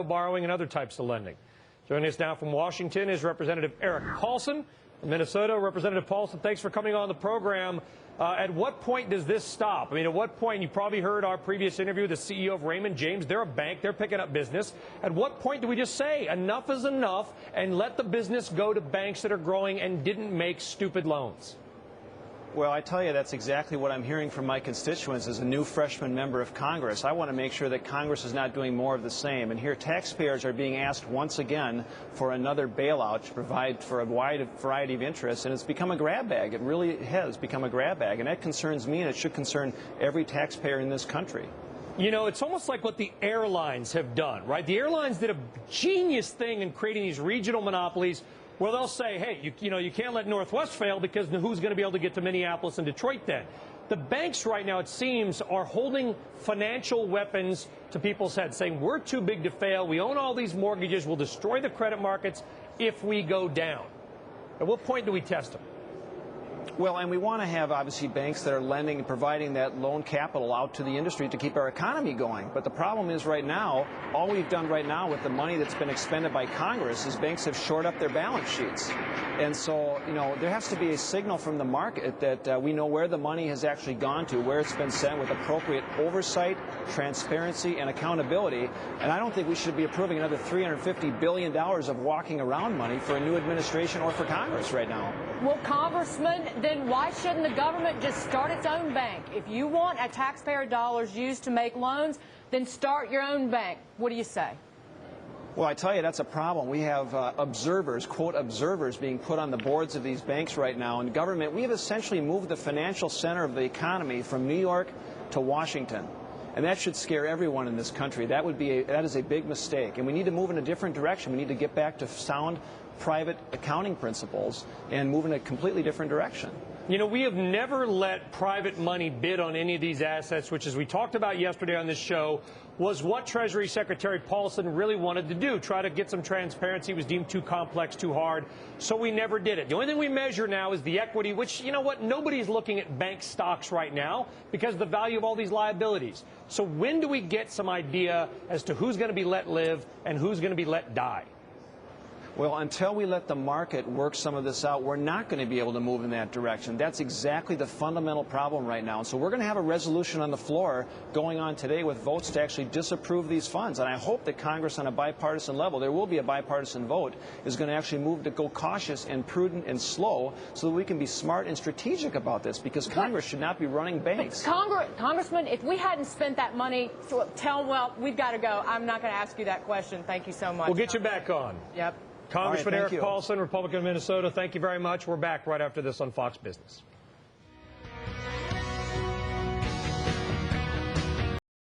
borrowing and other types of lending. Joining us now from Washington is Representative Erik Paulsen from Minnesota. Representative Paulsen, thanks for coming on the program. At what point does this stop? I mean, at what point, you probably heard our previous interview, the CEO of Raymond James, they're a bank, they're picking up business. At what point do we just say enough is enough and let the business go to banks that are growing and didn't make stupid loans? Well, I tell you, that's exactly what I'm hearing from my constituents as a new freshman member of Congress. I want to make sure that Congress is not doing more of the same. And here taxpayers are being asked once again for another bailout to provide for a wide variety of interests. And it's become a grab bag. It really has become a grab bag. And that concerns me, and it should concern every taxpayer in this country. You know, it's almost like what the airlines have done, right? The airlines did a genius thing in creating these regional monopolies where they'll say, hey, you can't let Northwest fail because who's going to be able to get to Minneapolis and Detroit then? The banks right now, it seems, are holding financial weapons to people's heads, saying we're too big to fail. We own all these mortgages. We'll destroy the credit markets if we go down. At what point do we test them? Well, and we want to have, obviously, banks that are lending and providing that loan capital out to the industry to keep our economy going. But the problem is right now, all we've done right now with the money that's been expended by Congress is banks have shored up their balance sheets. And so, there has to be a signal from the market that we know where the money has actually gone to, where it's been sent with appropriate oversight, transparency, and accountability. And I don't think we should be approving another $350 billion of walking around money for a new administration or for Congress right now. Well, Congressman, then why shouldn't the government just start its own bank? If you want taxpayer dollars used to make loans, then start your own bank. What do you say? Well, I tell you, that's a problem. We have observers, quote, observers being put on the boards of these banks right now. In government, we have essentially moved the financial center of the economy from New York to Washington. And that should scare everyone in this country. That is a big mistake. And we need to move in a different direction. We need to get back to sound private accounting principles and move in a completely different direction. You know, we have never let private money bid on any of these assets, which, as we talked about yesterday on this show, was what Treasury Secretary Paulsen really wanted to do, try to get some transparency. It was deemed too complex, too hard, so we never did it. The only thing we measure now is the equity, which, you know what, nobody's looking at bank stocks right now because of the value of all these liabilities. So when do we get some idea as to who's going to be let live and who's going to be let die? Well, until we let the market work some of this out, we're not going to be able to move in that direction. That's exactly the fundamental problem right now. And so we're going to have a resolution on the floor going on today with votes to actually disapprove these funds. And I hope that Congress, on a bipartisan level, there will be a bipartisan vote, is going to actually move to go cautious and prudent and slow so that we can be smart and strategic about this, because Congress should not be running banks. Congressman, if we hadn't spent that money, well, we've got to go. I'm not going to ask you that question. Thank you so much. We'll get you back on. Yep. Congressman All right, Erik Paulsen, Republican of Minnesota, thank you very much. We're back right after this on Fox Business.